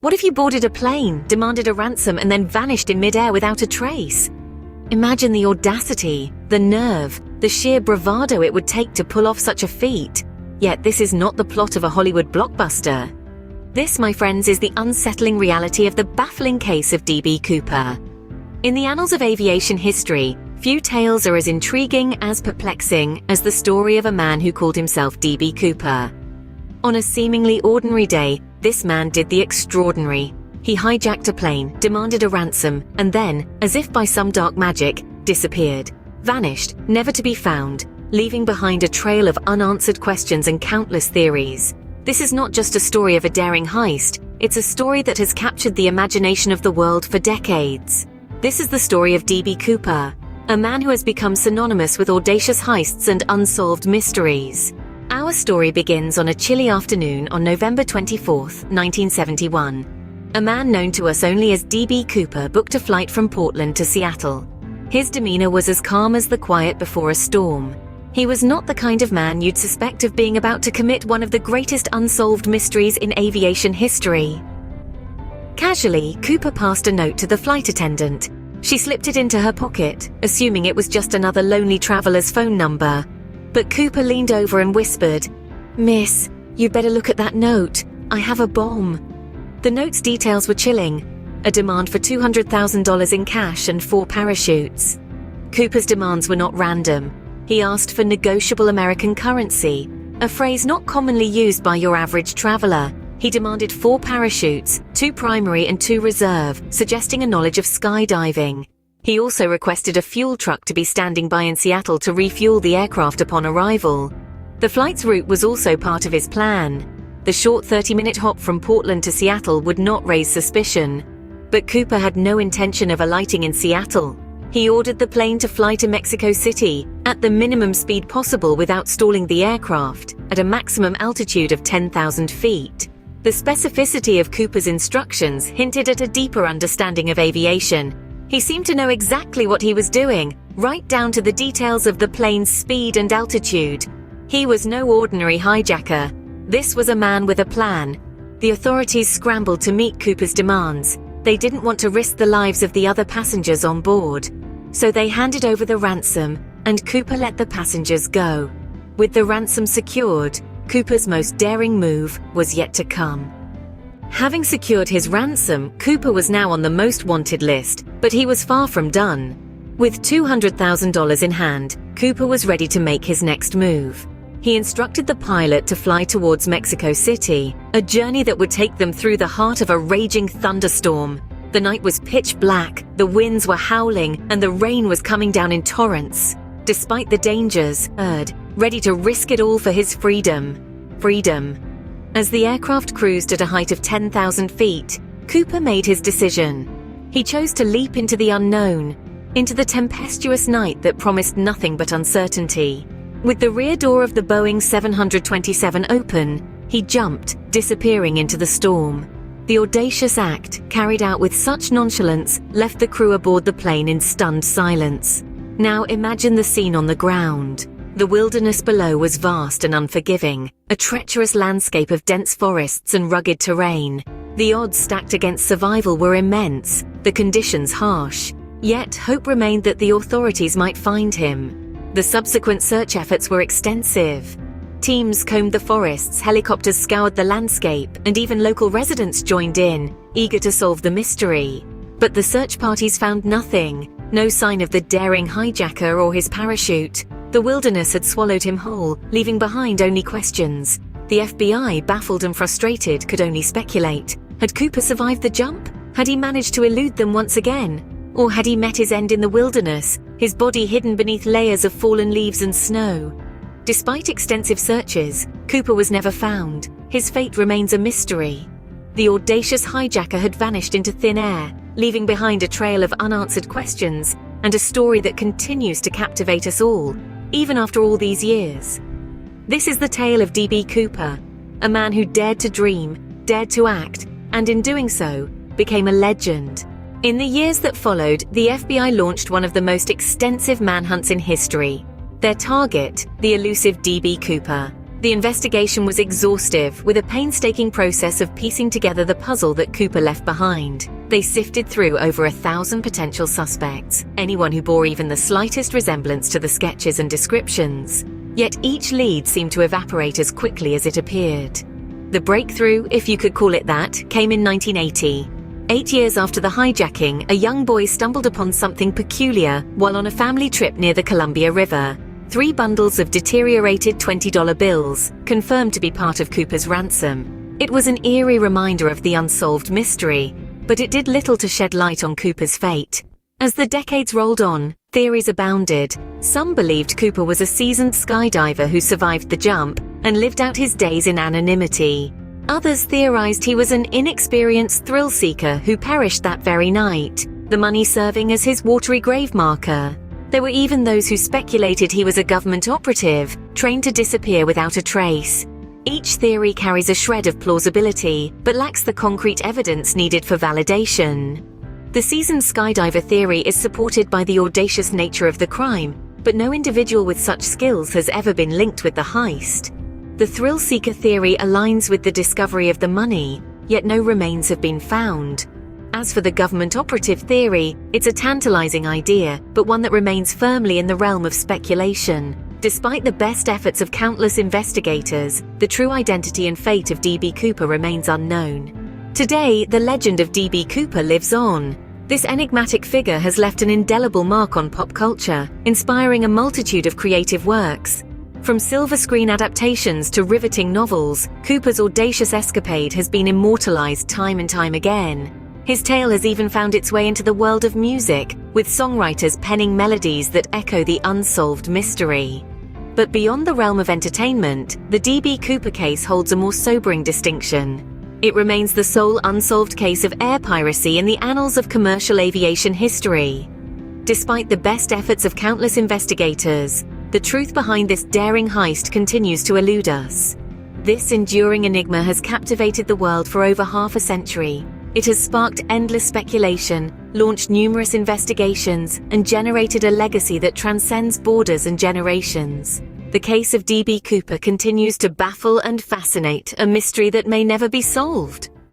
What if you boarded a plane, demanded a ransom, and then vanished in midair without a trace? Imagine the audacity, the nerve, the sheer bravado it would take to pull off such a feat. Yet this is not the plot of a Hollywood blockbuster. This, my friends, is the unsettling reality of the baffling case of D.B. Cooper. In the annals of aviation history, few tales are as intriguing, as perplexing, as the story of a man who called himself D.B. Cooper. On a seemingly ordinary day, this man did the extraordinary. He hijacked a plane, demanded a ransom, and then, as if by some dark magic, disappeared. Vanished, never to be found, leaving behind a trail of unanswered questions and countless theories. This is not just a story of a daring heist, it's a story that has captured the imagination of the world for decades. This is the story of D.B. Cooper, a man who has become synonymous with audacious heists and unsolved mysteries. Our story begins on a chilly afternoon on November 24, 1971. A man known to us only as D.B. Cooper booked a flight from Portland to Seattle. His demeanor was as calm as the quiet before a storm. He was not the kind of man you'd suspect of being about to commit one of the greatest unsolved mysteries in aviation history. Casually, Cooper passed a note to the flight attendant. She slipped it into her pocket, assuming it was just another lonely traveler's phone number. But Cooper leaned over and whispered, "Miss, you'd better look at that note. I have a bomb." The note's details were chilling. A demand for $200,000 in cash and 4 parachutes. Cooper's demands were not random. He asked for negotiable American currency, a phrase not commonly used by your average traveler. He demanded 4 parachutes, 2 primary and 2 reserve, suggesting a knowledge of skydiving. He also requested a fuel truck to be standing by in Seattle to refuel the aircraft upon arrival. The flight's route was also part of his plan. The short 30-minute hop from Portland to Seattle would not raise suspicion. But Cooper had no intention of alighting in Seattle. He ordered the plane to fly to Mexico City at the minimum speed possible without stalling the aircraft, at a maximum altitude of 10,000 feet. The specificity of Cooper's instructions hinted at a deeper understanding of aviation. He seemed to know exactly what he was doing, right down to the details of the plane's speed and altitude. He was no ordinary hijacker. This was a man with a plan. The authorities scrambled to meet Cooper's demands. They didn't want to risk the lives of the other passengers on board. So they handed over the ransom, and Cooper let the passengers go. With the ransom secured, Cooper's most daring move was yet to come. Having secured his ransom, Cooper was now on the most wanted list, but he was far from done. With $200,000 in hand, Cooper was ready to make his next move. He instructed the pilot to fly towards Mexico City, a journey that would take them through the heart of a raging thunderstorm. The night was pitch black, the winds were howling, and the rain was coming down in torrents. Despite the dangers, ready to risk it all for his freedom. As the aircraft cruised at a height of 10,000 feet, Cooper made his decision. He chose to leap into the unknown, into the tempestuous night that promised nothing but uncertainty. With the rear door of the Boeing 727 open, he jumped, disappearing into the storm. The audacious act, carried out with such nonchalance, left the crew aboard the plane in stunned silence. Now imagine the scene on the ground. The wilderness below was vast and unforgiving, a treacherous landscape of dense forests and rugged terrain. The odds stacked against survival were immense, the conditions harsh. Yet hope remained that the authorities might find him. The subsequent search efforts were extensive. Teams combed the forests, helicopters scoured the landscape, and even local residents joined in, eager to solve the mystery. But the search parties found nothing, no sign of the daring hijacker or his parachute. The wilderness had swallowed him whole, leaving behind only questions. The FBI, baffled and frustrated, could only speculate. Had Cooper survived the jump? Had he managed to elude them once again? Or had he met his end in the wilderness, his body hidden beneath layers of fallen leaves and snow? Despite extensive searches, Cooper was never found. His fate remains a mystery. The audacious hijacker had vanished into thin air, leaving behind a trail of unanswered questions and a story that continues to captivate us all, even after all these years. This is the tale of D.B. Cooper, a man who dared to dream, dared to act, and in doing so, became a legend. In the years that followed, the FBI launched one of the most extensive manhunts in history. Their target, the elusive D.B. Cooper. The investigation was exhaustive, with a painstaking process of piecing together the puzzle that Cooper left behind. They sifted through over 1,000 potential suspects, anyone who bore even the slightest resemblance to the sketches and descriptions. Yet each lead seemed to evaporate as quickly as it appeared. The breakthrough, if you could call it that, came in 1980. 8 years after the hijacking, a young boy stumbled upon something peculiar while on a family trip near the Columbia River. 3 bundles of deteriorated $20 bills, confirmed to be part of Cooper's ransom. It was an eerie reminder of the unsolved mystery, but it did little to shed light on Cooper's fate. As the decades rolled on, theories abounded. Some believed Cooper was a seasoned skydiver who survived the jump and lived out his days in anonymity. Others theorized he was an inexperienced thrill-seeker who perished that very night, the money serving as his watery grave marker. There were even those who speculated he was a government operative, trained to disappear without a trace. Each theory carries a shred of plausibility, but lacks the concrete evidence needed for validation. The seasoned skydiver theory is supported by the audacious nature of the crime, but no individual with such skills has ever been linked with the heist. The thrill-seeker theory aligns with the discovery of the money, yet no remains have been found. As for the government operative theory, it's a tantalizing idea, but one that remains firmly in the realm of speculation. Despite the best efforts of countless investigators, the true identity and fate of D.B. Cooper remains unknown. Today, the legend of D.B. Cooper lives on. This enigmatic figure has left an indelible mark on pop culture, inspiring a multitude of creative works. From silver screen adaptations to riveting novels, Cooper's audacious escapade has been immortalized time and time again. His tale has even found its way into the world of music, with songwriters penning melodies that echo the unsolved mystery. But beyond the realm of entertainment, the D.B. Cooper case holds a more sobering distinction. It remains the sole unsolved case of air piracy in the annals of commercial aviation history. Despite the best efforts of countless investigators, the truth behind this daring heist continues to elude us. This enduring enigma has captivated the world for over half a century. It has sparked endless speculation, launched numerous investigations, and generated a legacy that transcends borders and generations. The case of D.B. Cooper continues to baffle and fascinate, a mystery that may never be solved.